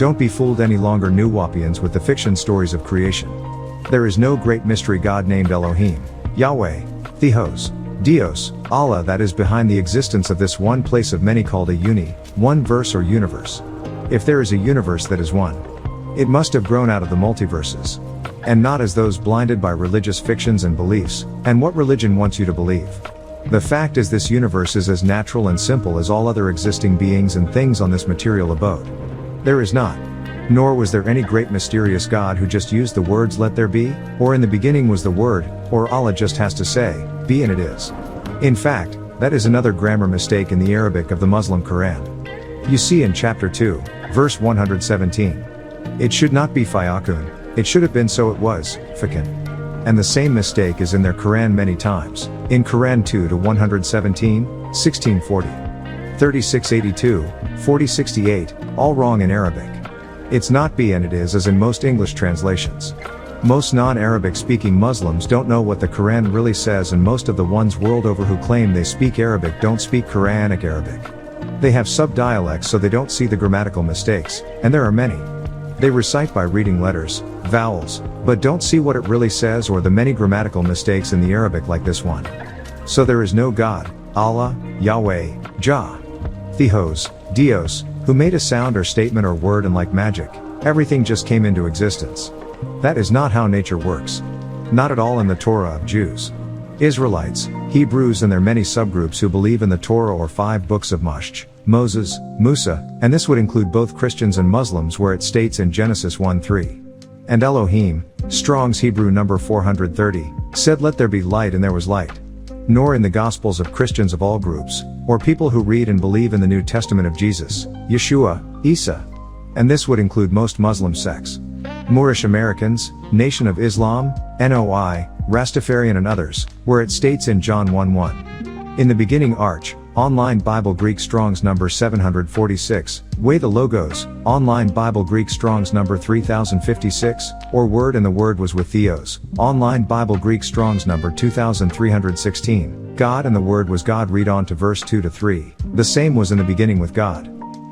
Don't be fooled any longer, New Wapians, with the fiction stories of creation. There is no great mystery God named Elohim, Yahweh, Theos, Dios, Allah that is behind the existence of this one place of many called a one verse or universe. If there is a universe that is one, it must have grown out of the multiverses. And not as those blinded by religious fictions and beliefs, and what religion wants you to believe. The fact is this universe is as natural and simple as all other existing beings and things on this material abode. There is not, nor was there any great mysterious God who just used the words let there be, or in the beginning was the word, or Allah just has to say, be and it is. In fact, that is another grammar mistake in the Arabic of the Muslim Quran. You see in chapter 2, verse 117. It should not be fayakun, it should have been so it was, fakun. And the same mistake is in their Quran many times, in Quran 2 to 117, 1640, 3682, 4068, all wrong in Arabic. It's not be and it is as in most English translations. Most non-Arabic speaking Muslims don't know what the Quran really says, and most of the ones world over who claim they speak Arabic don't speak Quranic Arabic. They have sub-dialects so they don't see the grammatical mistakes, and there are many. They recite by reading letters, vowels, but don't see what it really says or the many grammatical mistakes in the Arabic like this one. So there is no God, Allah, Yahweh, Jah, Theos, Dios, who made a sound or statement or word, and like magic, everything just came into existence. That is not how nature works. Not at all in the Torah of Jews, Israelites, Hebrews and their many subgroups who believe in the Torah or 5 books of Moses, Musa, and this would include both Christians and Muslims, where it states in Genesis 1:3. And Elohim, Strong's Hebrew number 430, said let there be light and there was light. Nor in the Gospels of Christians of all groups, or people who read and believe in the New Testament of Jesus, Yeshua, Isa. And this would include most Muslim sects. Moorish Americans, Nation of Islam, NOI, Rastafarian and others, where it states in John 1:1. In the beginning Arch, Online Bible Greek Strong's number 746, Way the Logos, Online Bible Greek Strong's number 3056, or Word and the Word was with Theos, Online Bible Greek Strong's number 2316, God and the Word was God. Read on to verse 2 to 3, the same was in the beginning with God.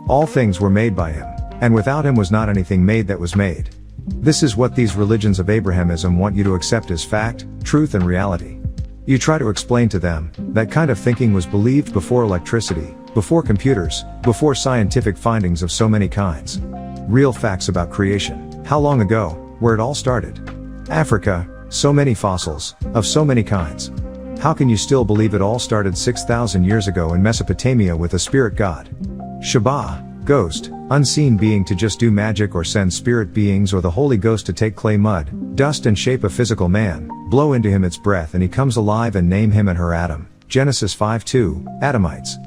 All things were made by him, and without him was not anything made that was made. This is what these religions of Abrahamism want you to accept as fact, truth and reality. You try to explain to them, that kind of thinking was believed before electricity, before computers, before scientific findings of so many kinds. Real facts about creation, how long ago, where it all started. Africa, so many fossils, of so many kinds. How can you still believe it all started 6,000 years ago in Mesopotamia with a spirit god? Shabbat, ghost, unseen being to just do magic or send spirit beings, or the Holy Ghost to take clay, mud, dust and shape a physical man, blow into him its breath and he comes alive, and name him and her Adam. Genesis 5:2, Adamites.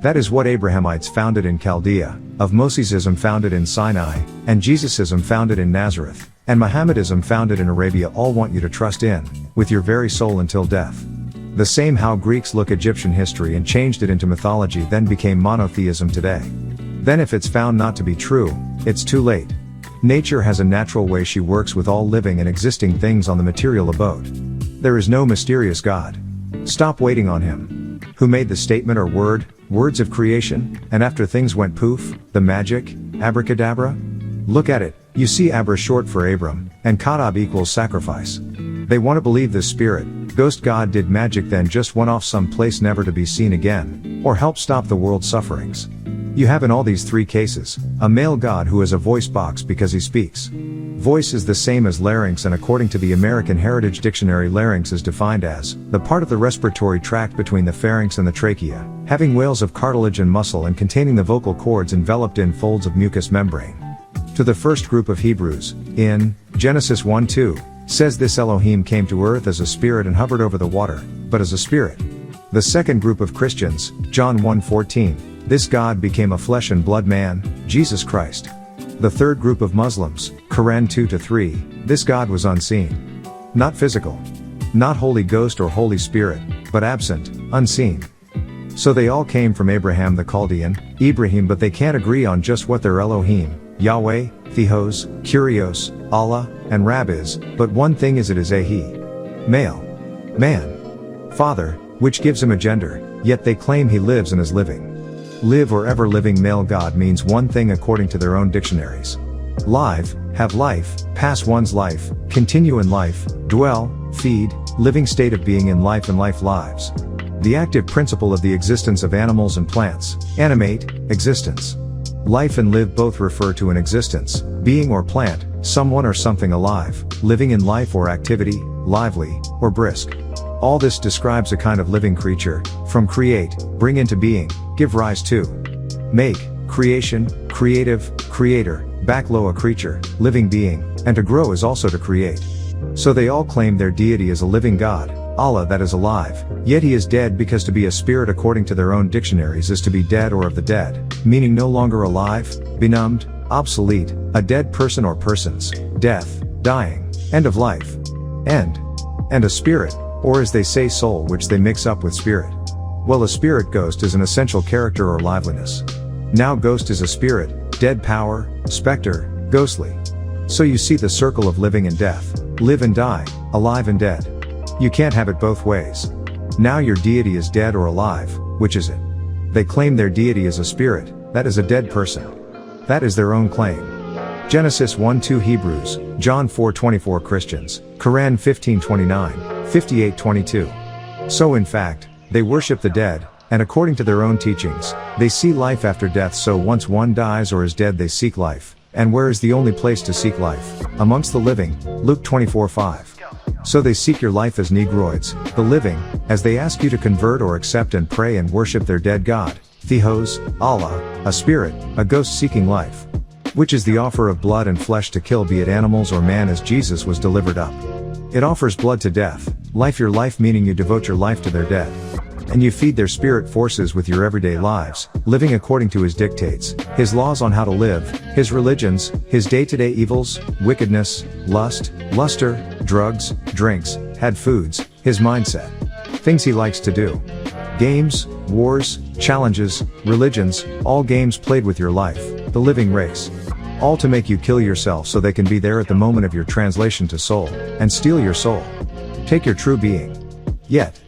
That is what Abrahamites founded in Chaldea, of Mosesism founded in Sinai, and Jesusism founded in Nazareth, and Mohammedism founded in Arabia all want you to trust in, with your very soul until death. The same how Greeks look Egyptian history and changed it into mythology, then became monotheism today. Then if it's found not to be true, it's too late. Nature has a natural way she works with all living and existing things on the material abode. There is no mysterious God. Stop waiting on him. Who made the statement or words of creation, and after things went poof, the magic, abracadabra? Look at it, you see Abra short for Abram, and Kadab equals sacrifice. They want to believe this spirit, ghost God did magic then just went off some place never to be seen again, or help stop the world's sufferings. You have in all these 3 cases, a male god who has a voice box because he speaks. Voice is the same as larynx, and according to the American Heritage Dictionary, larynx is defined as the part of the respiratory tract between the pharynx and the trachea, having wales of cartilage and muscle and containing the vocal cords enveloped in folds of mucous membrane. To the first group of Hebrews, in Genesis 1:2, says this Elohim came to earth as a spirit and hovered over the water, but as a spirit. The second group of Christians, John 1:14, this God became a flesh and blood man, Jesus Christ. The third group of Muslims, Quran 2-3, this God was unseen. Not physical. Not Holy Ghost or Holy Spirit, but absent, unseen. So they all came from Abraham the Chaldean, Ibrahim, but they can't agree on just what their Elohim, Yahweh, Theos, Kurios, Allah, and Rab is, but one thing is it is a he. Male. Man. Father, which gives him a gender, yet they claim he lives and is living. Live or ever living male God means one thing according to their own dictionaries. Live, have life, pass one's life, continue in life, dwell, feed, living state of being in life and life lives. The active principle of the existence of animals and plants. Animate, existence. Life and live both refer to an existence, being or plant, someone or something alive, living in life or activity, lively, or brisk. All this describes a kind of living creature, from create, bring into being, give rise to. Make, creation, creative, creator, back low a creature, living being, and to grow is also to create. So they all claim their deity is a living God, Allah that is alive, yet he is dead because to be a spirit according to their own dictionaries is to be dead or of the dead, meaning no longer alive, benumbed, obsolete, a dead person or persons, death, dying, end of life, end. And a spirit, or as they say soul which they mix up with spirit. Well, a spirit ghost is an essential character or liveliness. Now ghost is a spirit, dead power, specter, ghostly. So you see the circle of living and death, live and die, alive and dead. You can't have it both ways. Now your deity is dead or alive, which is it? They claim their deity is a spirit, that is a dead person. That is their own claim. Genesis 1:2 Hebrews, John 4:24 Christians, Quran 15:29, 58:22. So in fact, they worship the dead, and according to their own teachings, they see life after death, so once one dies or is dead they seek life. And where is the only place to seek life? Amongst the living, Luke 24:5. So they seek your life as Negroids, the living, as they ask you to convert or accept and pray and worship their dead God, Theos, Allah, a spirit, a ghost seeking life. Which is the offer of blood and flesh to kill, be it animals or man, as Jesus was delivered up. It offers blood to death, life your life, meaning you devote your life to their dead. And you feed their spirit forces with your everyday lives, living according to his dictates, his laws on how to live, his religions, his day-to-day evils, wickedness, lust, luster, drugs, drinks, had foods, his mindset. Things he likes to do. Games, wars, challenges, religions, all games played with your life, the living race. All to make you kill yourself so they can be there at the moment of your translation to soul, and steal your soul. Take your true being. Yet,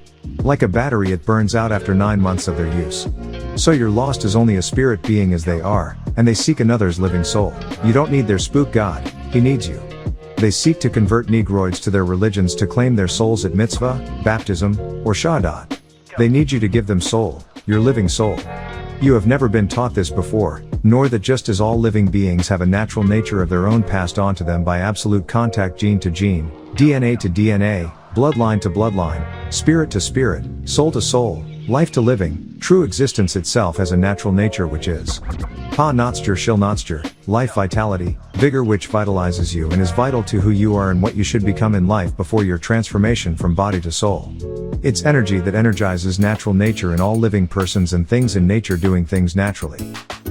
like a battery, it burns out after 9 months of their use. So your lost is only a spirit being as they are, and they seek another's living soul. You don't need their spook God, he needs you. They seek to convert Negroids to their religions to claim their souls at mitzvah, baptism, or shahadat. They need you to give them soul, your living soul. You have never been taught this before, nor that just as all living beings have a natural nature of their own passed on to them by absolute contact, gene to gene, DNA to DNA, bloodline to bloodline, spirit to spirit, soul to soul, life to living, true existence itself has a natural nature which is pa-notster shil-notster, life, vitality, vigor, which vitalizes you and is vital to who you are and what you should become in life before your transformation from body to soul. It's energy that energizes natural nature in all living persons and things in nature doing things naturally.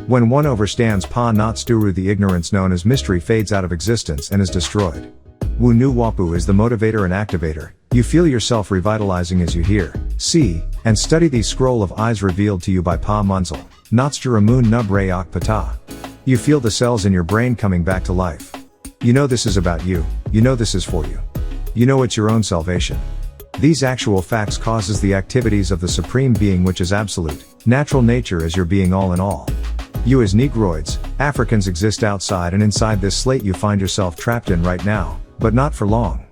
When one overstands pa-notsturu, the ignorance known as mystery fades out of existence and is destroyed. Wu-Nu-Wapu is the motivator and activator. You feel yourself revitalizing as you hear, see, and study the scroll of eyes revealed to you by Pa-Munzel, Notsturamun Nub Rayak Pata. You feel the cells in your brain coming back to life. You know this is about you, you know this is for you. You know it's your own salvation. These actual facts causes the activities of the Supreme Being, which is absolute, natural nature as your being all in all. You as Negroids, Africans, exist outside and inside this slate you find yourself trapped in right now, but not for long.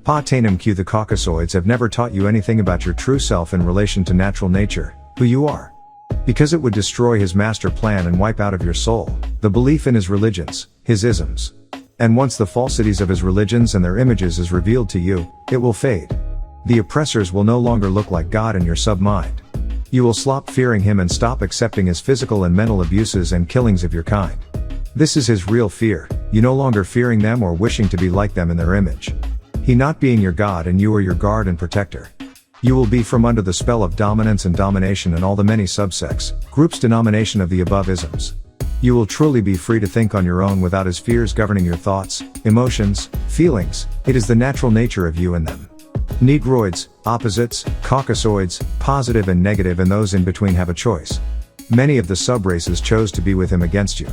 Pa-Tainum Q, the Caucasoids have never taught you anything about your true self in relation to natural nature, who you are. Because it would destroy his master plan and wipe out of your soul the belief in his religions, his isms. And once the falsities of his religions and their images is revealed to you, it will fade. The oppressors will no longer look like God in your sub-mind. You will stop fearing him and stop accepting his physical and mental abuses and killings of your kind. This is his real fear, you no longer fearing them or wishing to be like them in their image. He not being your God and you are your guard and protector. You will be from under the spell of dominance and domination and all the many subsects, groups, denomination of the above isms. You will truly be free to think on your own without his fears governing your thoughts, emotions, feelings. It is the natural nature of you and them. Negroids, opposites, Caucasoids, positive and negative, and those in between have a choice. Many of the sub-races chose to be with him against you.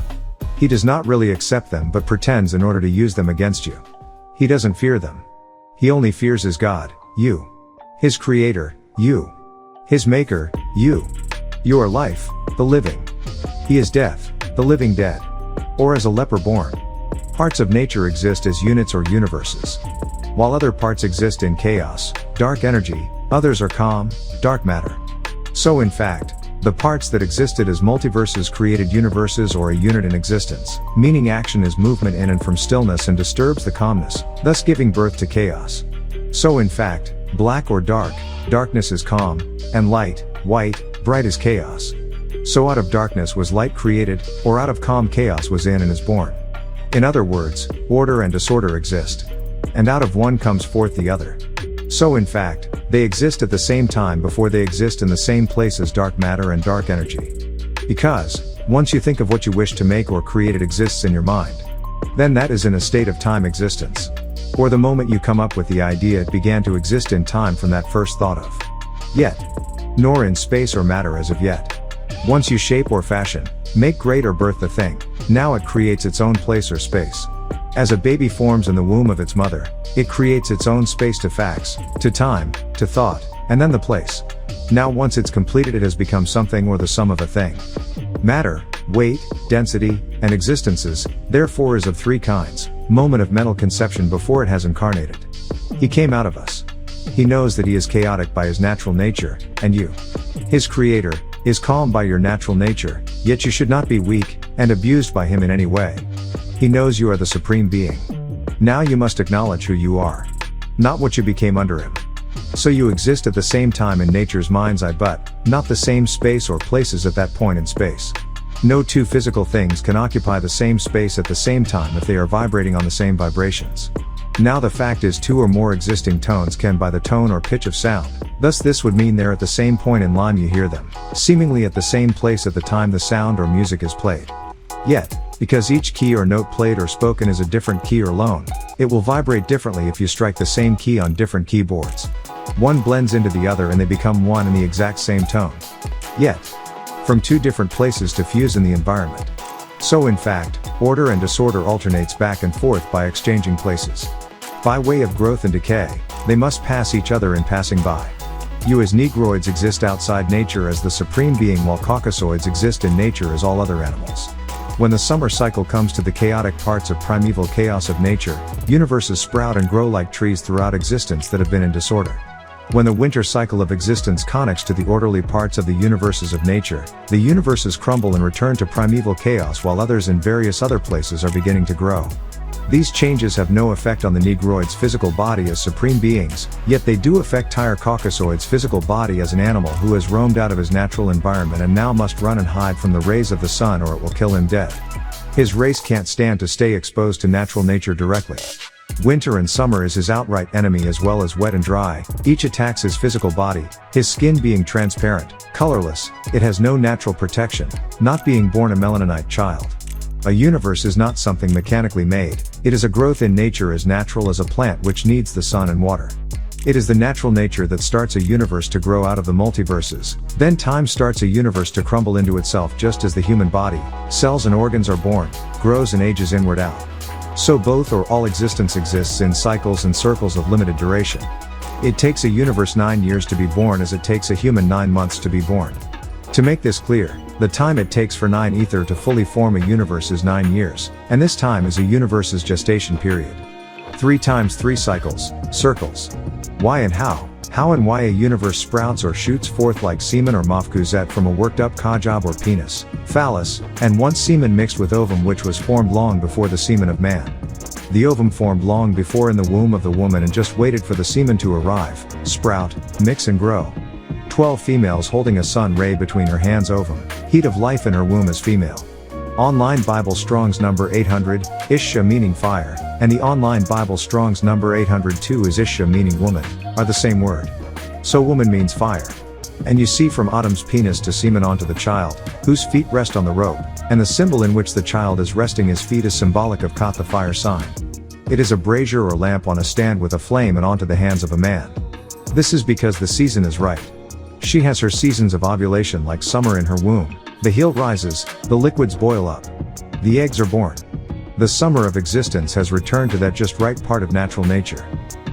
He does not really accept them but pretends in order to use them against you. He doesn't fear them. He only fears his God, you. His creator, you. His maker, you. You are life, the living. He is death, the living dead. Or as a leper born. Parts of nature exist as units or universes. While other parts exist in chaos, dark energy, others are calm, dark matter. So in fact, the parts that existed as multiverses created universes or a unit in existence, meaning action is movement in and from stillness and disturbs the calmness, thus giving birth to chaos. So in fact, black or dark, darkness is calm, and light, white, bright is chaos. So out of darkness was light created, or out of calm chaos was in and is born. In other words, order and disorder exist. And out of one comes forth the other. So in fact, they exist at the same time before they exist in the same place as dark matter and dark energy. Because, once you think of what you wish to make or create, it exists in your mind. Then that is in a state of time existence. Or the moment you come up with the idea, it began to exist in time from that first thought of. Yet. Nor in space or matter as of yet. Once you shape or fashion, make great or birth the thing, now it creates its own place or space. As a baby forms in the womb of its mother, it creates its own space to facts, to time, to thought, and then the place. Now once it's completed, it has become something or the sum of a thing. Matter, weight, density, and existences, therefore is of three kinds. Moment of mental conception before it has incarnated. He came out of us. He knows that he is chaotic by his natural nature, and you, his creator, is calm by your natural nature, yet you should not be weak, and abused by him in any way. He knows you are the supreme being. Now you must acknowledge who you are. Not what you became under him. So you exist at the same time in nature's mind's eye, but not the same space or places at that point in space. No two physical things can occupy the same space at the same time if they are vibrating on the same vibrations. Now the fact is, two or more existing tones can by the tone or pitch of sound. Thus this would mean they're at the same point in line you hear them, seemingly at the same place at the time the sound or music is played. Yet, because each key or note played or spoken is a different key or tone, it will vibrate differently if you strike the same key on different keyboards. One blends into the other and they become one in the exact same tone. Yet, from two different places to fuse in the environment. So in fact, order and disorder alternates back and forth by exchanging places. By way of growth and decay, they must pass each other in passing by. You as Negroids exist outside nature as the supreme being, while Caucasoids exist in nature as all other animals. When the summer cycle comes to the chaotic parts of primeval chaos of nature, universes sprout and grow like trees throughout existence that have been in disorder. When the winter cycle of existence connects to the orderly parts of the universes of nature, the universes crumble and return to primeval chaos, while others in various other places are beginning to grow. These changes have no effect on the Negroid's physical body as supreme beings, yet they do affect Tyre Caucasoid's physical body as an animal who has roamed out of his natural environment and now must run and hide from the rays of the sun, or it will kill him dead. His race can't stand to stay exposed to natural nature directly. Winter and summer is his outright enemy, as well as wet and dry. Each attacks his physical body, his skin being transparent, colorless. It has no natural protection, not being born a melaninite child. A universe is not something mechanically made, it is a growth in nature as natural as a plant which needs the sun and water. It is the natural nature that starts a universe to grow out of the multiverses, then time starts a universe to crumble into itself, just as the human body, cells and organs are born, grows and ages inward out. So both or all existence exists in cycles and circles of limited duration. It takes a universe 9 years to be born as it takes a human 9 months to be born. To make this clear, the time it takes for 9 ether to fully form a universe is 9 years, and this time is a universe's gestation period. 3 times 3 cycles, circles. Why and how? How and why a universe sprouts or shoots forth like semen or mafkuzet from a worked up kajab or penis, phallus, and once semen mixed with ovum, which was formed long before the semen of man. The ovum formed long before in the womb of the woman and just waited for the semen to arrive, sprout, mix and grow. 12 females holding a sun ray between her hands. Ovum, heat of life in her womb is female. Online Bible Strong's number 800, Isha meaning fire, and the Online Bible Strong's number 802 is Isha meaning woman, are the same word. So woman means fire. And you see from Adam's penis to semen onto the child, whose feet rest on the rope, and the symbol in which the child is resting his feet is symbolic of Kat, the fire sign. It is a brazier or lamp on a stand with a flame and onto the hands of a man. This is because the season is right. She has her seasons of ovulation like summer in her womb. The heel rises, the liquids boil up. The eggs are born. The summer of existence has returned to that just right part of natural nature.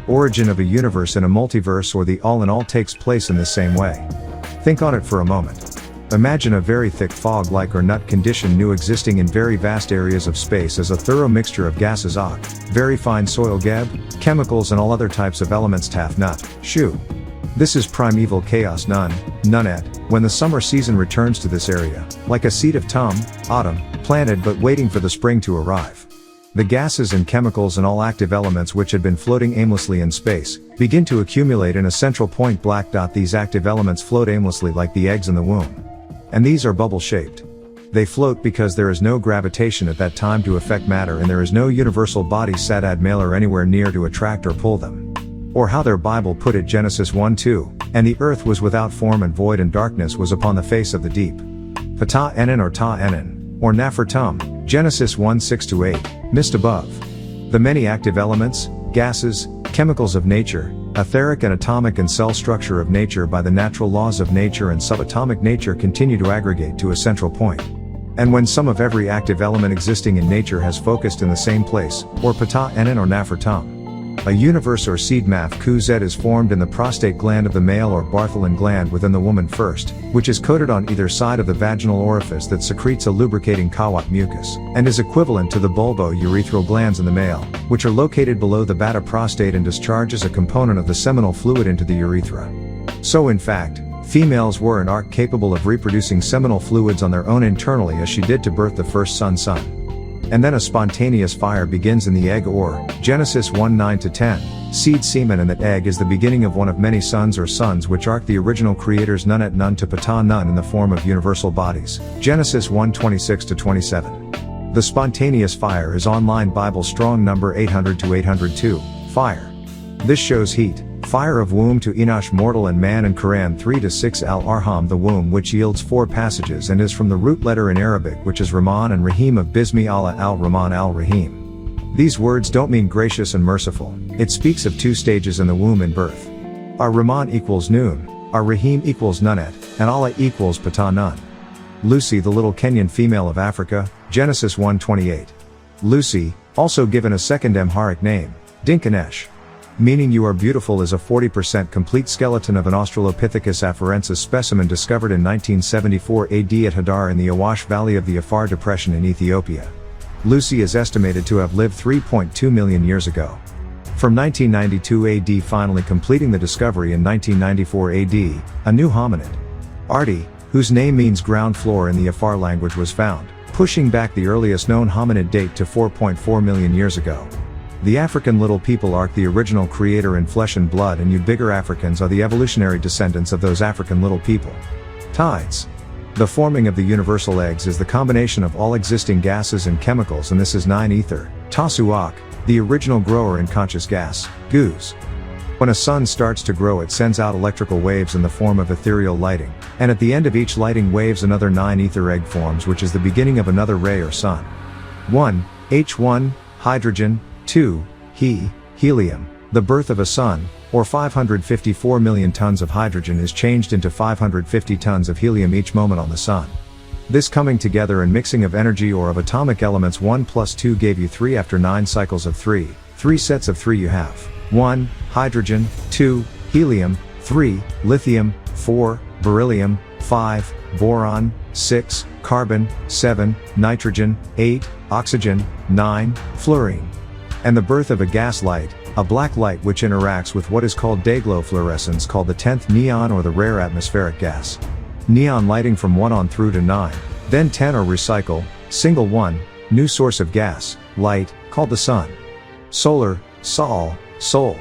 Origin of a universe in a multiverse or the all in all takes place in the same way. Think on it for a moment. Imagine a very thick fog-like or nut condition new existing in very vast areas of space as a thorough mixture of gases very fine soil chemicals and all other types of elements taf nut, shu. This is primeval chaos nunet, when the summer season returns to this area, like a seed of autumn, planted but waiting for the spring to arrive. The gases and chemicals and all active elements which had been floating aimlessly in space, begin to accumulate in a central point black dot. These active elements float aimlessly like the eggs in the womb. And these are bubble-shaped. They float because there is no gravitation at that time to affect matter and there is no universal body satad mailer anywhere near to attract or pull them. Or how their Bible put it, Genesis 1:2, and the earth was without form and void and darkness was upon the face of the deep. Ptah enin or ta enin, or Napher-Tum, Genesis 1:6-8, mist above. The many active elements, gases, chemicals of nature, etheric and atomic and cell structure of nature by the natural laws of nature and subatomic nature continue to aggregate to a central point. And when some of every active element existing in nature has focused in the same place, or Ptah enin or Napher-Tum, a universe or seed maf kuz is formed in the prostate gland of the male or Bartholin gland within the woman first, which is coated on either side of the vaginal orifice that secretes a lubricating kawat mucus, and is equivalent to the bulbo-urethral glands in the male, which are located below the beta prostate and discharges a component of the seminal fluid into the urethra. So in fact, females were and are capable of reproducing seminal fluids on their own internally as she did to birth the first son. And then a spontaneous fire begins in the egg or, Genesis 1:9-10, seed semen, and that egg is the beginning of one of many sons which arc the original creator's nunet nun to Ptah nun in the form of universal bodies, Genesis 1:26-27. The spontaneous fire is online Bible strong number 800-802, fire. This shows heat, fire of womb to Enosh mortal and man, and Quran 3-6 al-Arham the womb, which yields 4 passages and is from the root letter in Arabic which is Rahman and Rahim of Bismi Allah al-Rahman al-Rahim. These words don't mean gracious and merciful, it speaks of 2 stages in the womb in birth. Ar-Rahman equals Noon, Ar-Rahim equals Nunet, and Allah equals Ptah Nun. Lucy the little Kenyan female of Africa, Genesis 1:28. Lucy, also given a second Amharic name, Dinkanesh, meaning you are beautiful, is a 40% complete skeleton of an Australopithecus afarensis specimen discovered in 1974 AD at Hadar in the Awash Valley of the Afar Depression in Ethiopia. Lucy is estimated to have lived 3.2 million years ago. From 1992 AD, finally completing the discovery in 1994 AD, a new hominid, Arti, whose name means ground floor in the Afar language, was found, pushing back the earliest known hominid date to 4.4 million years ago. The African little people are the original creator in flesh and blood, and you bigger Africans are the evolutionary descendants of those African little people. Tides. The forming of the universal eggs is the combination of all existing gases and chemicals, and this is 9 ether, Tasuak, the original grower in conscious gas, goose. When a sun starts to grow, it sends out electrical waves in the form of ethereal lighting, and at the end of each lighting waves another 9 ether egg forms, which is the beginning of another ray or sun. 1. H1, hydrogen. 2. Helium. The birth of a sun, or 554 million tons of hydrogen, is changed into 550 tons of helium each moment on the sun. This coming together and mixing of energy or of atomic elements 1 plus 2 gave you 3 after 9 cycles of 3 sets of 3 you have 1. Hydrogen, 2. Helium, 3. Lithium, 4. Beryllium, 5. Boron, 6. Carbon, 7. Nitrogen, 8. Oxygen, 9. Fluorine. And the birth of a gas light, a black light which interacts with what is called dayglow fluorescence, called the 10th neon or the rare atmospheric gas. Neon lighting from 1 on through to 9, then 10 or recycle, single 1, new source of gas, light, called the sun. Solar, sol, soul.